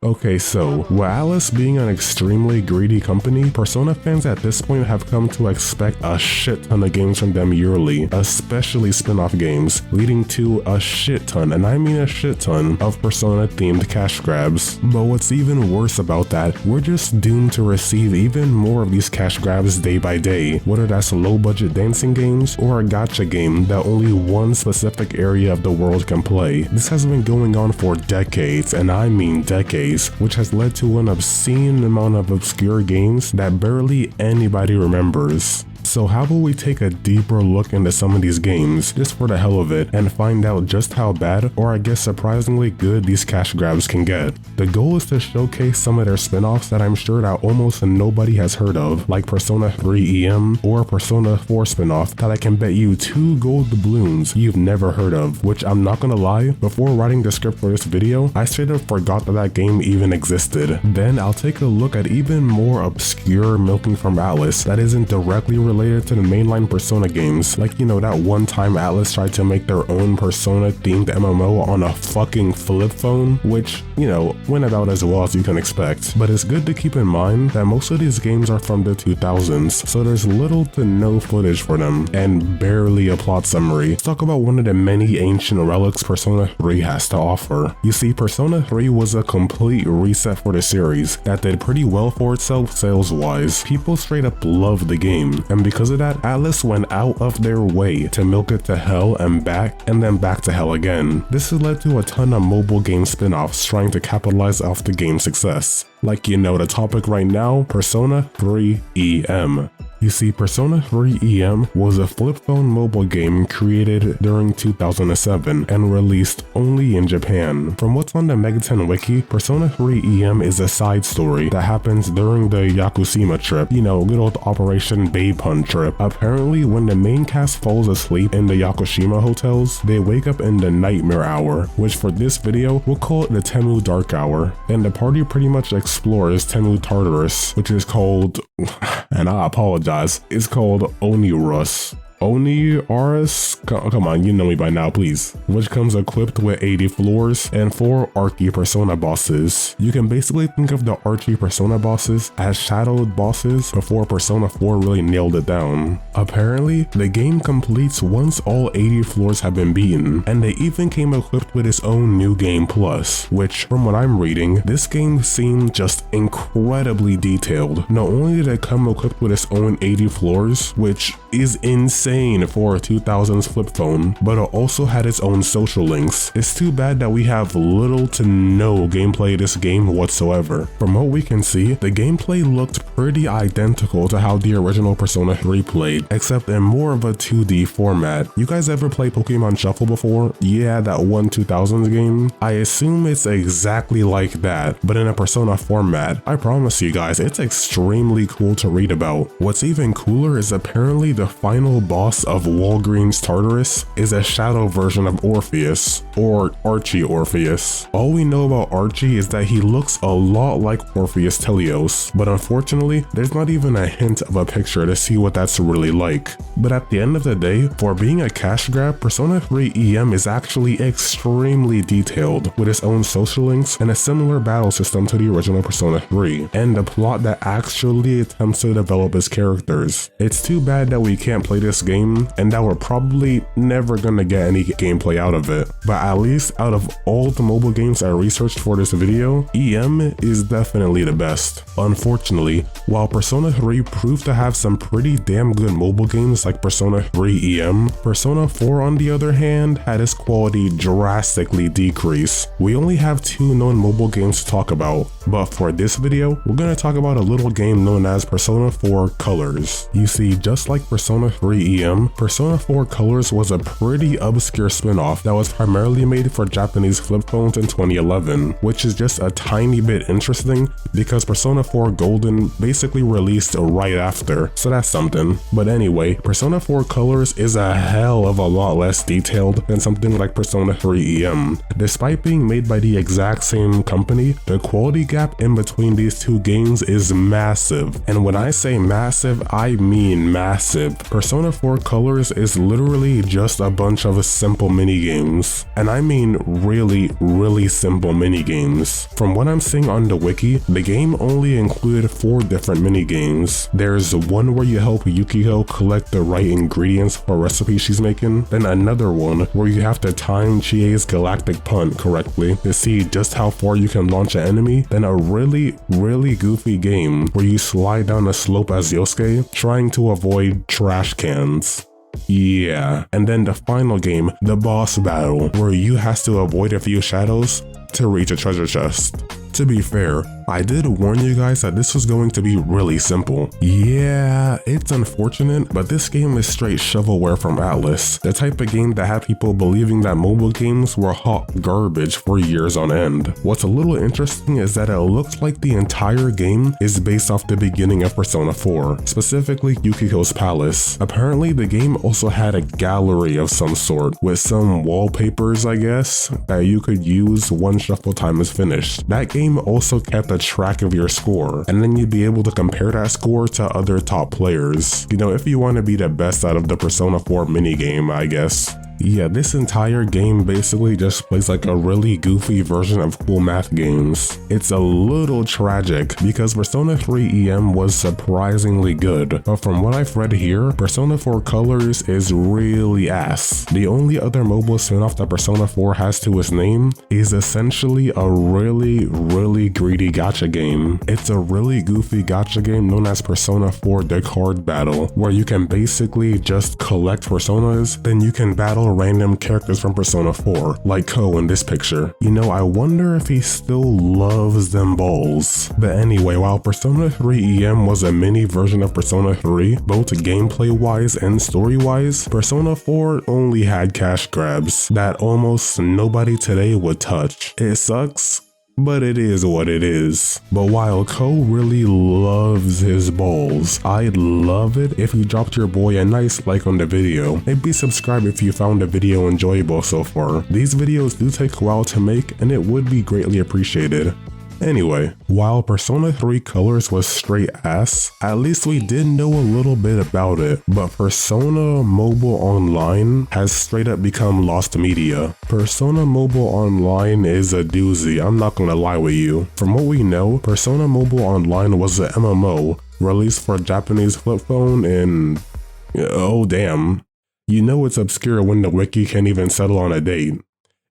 Okay, so with Atlus being an extremely greedy company, Persona fans at this point have come to expect a shit ton of games from them yearly, especially spin-off games, leading to a shit ton, and I mean a shit ton, of Persona-themed cash grabs. But what's even worse about that, we're just doomed to receive even more of these cash grabs day by day, whether that's low-budget dancing games or a gacha game that only one specific area of the world can play. This has been going on for decades, and I mean decades, which has led to an obscene amount of obscure games that barely anybody remembers. So how about we take a deeper look into some of these games, just for the hell of it, and find out just how bad, or I guess surprisingly good, these cash grabs can get. The goal is to showcase some of their spin-offs that I'm sure that almost nobody has heard of, like Persona 3 EM or Persona 4 spin-off that I can bet you 2 gold doubloons you've never heard of, which I'm not gonna lie, before writing the script for this video, I straight up forgot that that game even existed. Then I'll take a look at even more obscure milking from Atlus that isn't directly related to the mainline Persona games, like that one time Atlus tried to make their own Persona themed MMO on a fucking flip phone, which, went about as well as you can expect. But it's good to keep in mind that most of these games are from the 2000s, so there's little to no footage for them, and barely a plot summary. Let's talk about one of the many ancient relics Persona 3 has to offer. You see, Persona 3 was a complete reset for the series that did pretty well for itself sales-wise. People straight up loved the game, and because of that, Atlus went out of their way to milk it to hell and back, and then back to hell again. This has led to a ton of mobile game spin-offs trying to capitalize off the game's success. Like the topic right now, Persona 3 EM. You see, Persona 3 EM was a flip phone mobile game created during 2007 and released only in Japan. From what's on the Megaten wiki, Persona 3 EM is a side story that happens during the Yakushima trip, good old Operation Babe Hunt trip. Apparently, when the main cast falls asleep in the Yakushima hotels, they wake up in the nightmare hour, which for this video, we'll call it the Temu Dark Hour, and the party pretty much explores Temu Tartarus, which is called, and I apologize, it's called Onirus. Oni-Arus? Come on, you know me by now, please. Which comes equipped with 80 floors and 4 Archie Persona bosses. You can basically think of the Archie Persona bosses as shadowed bosses before Persona 4 really nailed it down. Apparently, the game completes once all 80 floors have been beaten, and they even came equipped with its own New Game Plus, which, from what I'm reading, this game seemed just incredibly detailed. Not only did it come equipped with its own 80 floors, which is insane for a 2000s flip phone, but it also had its own social links. It's too bad that we have little to no gameplay of this game whatsoever. From what we can see, the gameplay looked pretty identical to how the original Persona 3 played, except in more of a 2D format. You guys ever play Pokemon Shuffle before? Yeah, that one 2000s game? I assume it's exactly like that, but in a Persona format. I promise you guys, it's extremely cool to read about. What's even cooler is apparently the final boss of Walgreens Tartarus is a shadow version of Orpheus, or Archie Orpheus. All we know about Archie is that he looks a lot like Orpheus Telios, but unfortunately, there's not even a hint of a picture to see what that's really like. But at the end of the day, for being a cash grab, Persona 3 EM is actually extremely detailed, with its own social links and a similar battle system to the original Persona 3, and a plot that actually attempts to develop its characters. It's too bad that we can't play this game and that we're probably never gonna get any gameplay out of it, but at least out of all the mobile games I researched for this video, EM is definitely the best. Unfortunately, while Persona 3 proved to have some pretty damn good mobile games like Persona 3 EM, Persona 4 on the other hand had its quality drastically decrease. We only have 2 known mobile games to talk about, but for this video, we're gonna talk about a little game known as Persona 4 Colors. You see, just like Persona 3 EM, Persona 4 Colors was a pretty obscure spin-off that was primarily made for Japanese flip phones in 2011, which is just a tiny bit interesting because Persona 4 Golden basically released right after, so that's something. But anyway, Persona 4 Colors is a hell of a lot less detailed than something like Persona 3 EM. Despite being made by the exact same company, the quality gap in between these two games is massive, and when I say massive, I mean massive. Persona 4 Colors is literally just a bunch of simple minigames. And I mean really simple minigames. From what I'm seeing on the wiki, the game only included 4 different minigames. There's one where you help Yukiko collect the right ingredients for a recipe she's making, then another one where you have to time Chie's galactic punt correctly to see just how far you can launch an enemy, then a really goofy game where you slide down a slope as Youske, trying to avoid trash cans. Yeah, and then the final game, the boss battle, where you have to avoid a few shadows to reach a treasure chest. To be fair, I did warn you guys that this was going to be really simple. Yeah, it's unfortunate, but this game is straight shovelware from Atlus, the type of game that had people believing that mobile games were hot garbage for years on end. What's a little interesting is that it looks like the entire game is based off the beginning of Persona 4, specifically Yukiko's palace. Apparently, the game also had a gallery of some sort, with some wallpapers, I guess, that you could use once shuffle time is finished. That game also kept a track of your score, and then you'd be able to compare that score to other top players. You know, if you want to be the best out of the Persona 4 minigame, I guess. Yeah, this entire game basically just plays like a really goofy version of cool math games. It's a little tragic because Persona 3 EM was surprisingly good, but from what I've read here, Persona 4 Colors is really ass. The only other mobile spin-off that Persona 4 has to its name is essentially a really greedy gacha game. It's a really goofy gacha game known as Persona 4 The Card Battle, where you can basically just collect personas, then you can battle random characters from Persona 4, like Ko in this picture. You know, I wonder if he still loves them balls. But anyway, while Persona 3 EM was a mini version of Persona 3, both gameplay wise and story wise, Persona 4 only had cash grabs that almost nobody today would touch. It sucks, but it is what it is. But while Ko really loves his balls, I'd love it if you dropped your boy a nice like on the video. Maybe subscribe if you found the video enjoyable so far. These videos do take a while to make, and it would be greatly appreciated. Anyway, while Persona 3 Colors was straight ass, at least we did know a little bit about it, but Persona Mobile Online has straight up become lost media. Persona Mobile Online is a doozy, I'm not gonna lie with you. From what we know, Persona Mobile Online was an MMO released for Japanese flip phone in... oh damn. You know it's obscure when the wiki can't even settle on a date.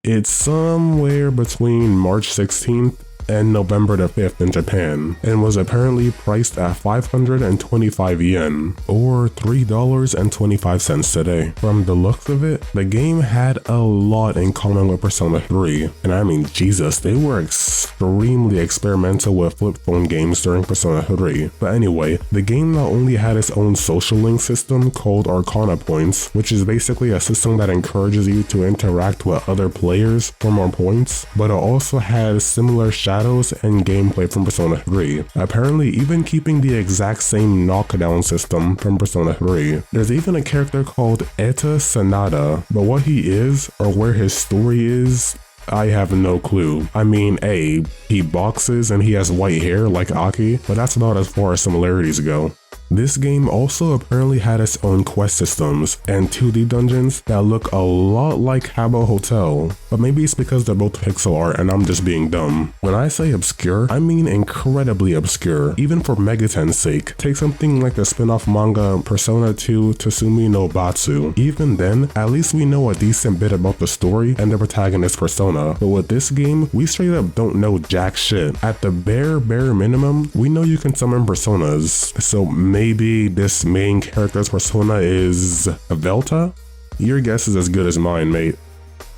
It's somewhere between March 16th and November the 5th in Japan, and was apparently priced at 525 yen, or $3.25 today. From the looks of it, the game had a lot in common with Persona 3, and I mean Jesus, they were extremely experimental with flip phone games during Persona 3. But anyway, the game not only had its own social link system called Arcana Points, which is basically a system that encourages you to interact with other players for more points, but it also had similar shadows and gameplay from Persona 3, apparently even keeping the exact same knockdown system from Persona 3. There's even a character called Eta Sanada, but what he is, or where his story is, I have no clue. I mean, he boxes and he has white hair like Aki, but that's about as far as similarities go. This game also apparently had its own quest systems and 2D dungeons that look a lot like Habbo Hotel, but maybe it's because they're both pixel art and I'm just being dumb. When I say obscure, I mean incredibly obscure, even for Megaten's sake. Take something like the spin-off manga Persona 2 Tsusumi no Batsu. Even then, at least we know a decent bit about the story and the protagonist persona, but with this game, we straight up don't know jack shit. At the bare minimum, we know you can summon personas, so maybe this main character's persona is Velta? Your guess is as good as mine, mate.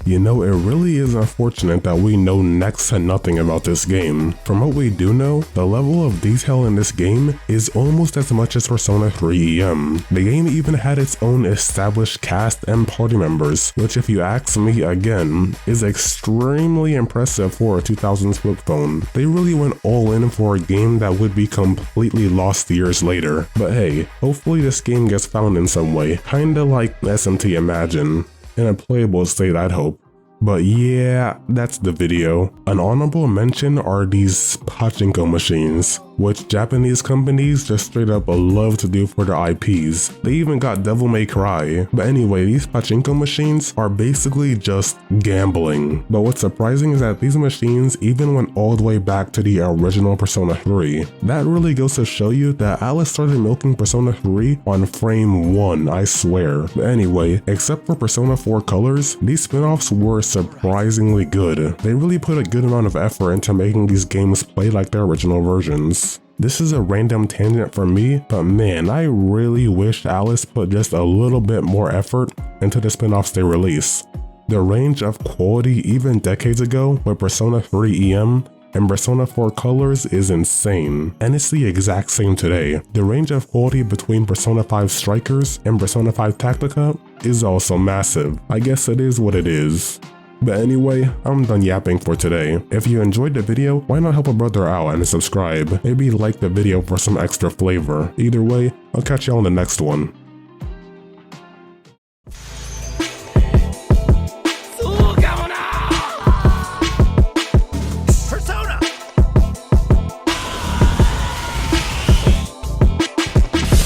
You know, it really is unfortunate that we know next to nothing about this game. From what we do know, the level of detail in this game is almost as much as Persona 3 EM. The game even had its own established cast and party members, which if you ask me again, is extremely impressive for a 2000s flip phone. They really went all in for a game that would be completely lost years later. But hey, hopefully this game gets found in some way, kinda like SMT Imagine. In a playable state, I'd hope. But yeah, that's the video. An honorable mention are these pachinko machines, which Japanese companies just straight up love to do for their IPs. They even got Devil May Cry. But anyway, these pachinko machines are basically just gambling. But what's surprising is that these machines even went all the way back to the original Persona 3. That really goes to show you that Atlus started milking Persona 3 on frame 1, I swear. But anyway, except for Persona 4 Colors, these spin-offs were surprisingly good. They really put a good amount of effort into making these games play like their original versions. This is a random tangent for me, but man, I really wish Atlus put just a little bit more effort into the spin-offs they release. The range of quality even decades ago with Persona 3 EM and Persona 4 Colors is insane, and it's the exact same today. The range of quality between Persona 5 Strikers and Persona 5 Tactica is also massive. I guess it is what it is. But anyway, I'm done yapping for today. If you enjoyed the video, why not help a brother out and subscribe? Maybe like the video for some extra flavor. Either way, I'll catch y'all in the next one.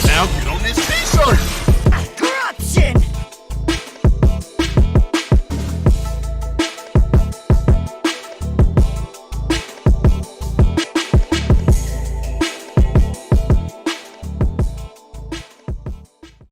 Now get on this t-shirt!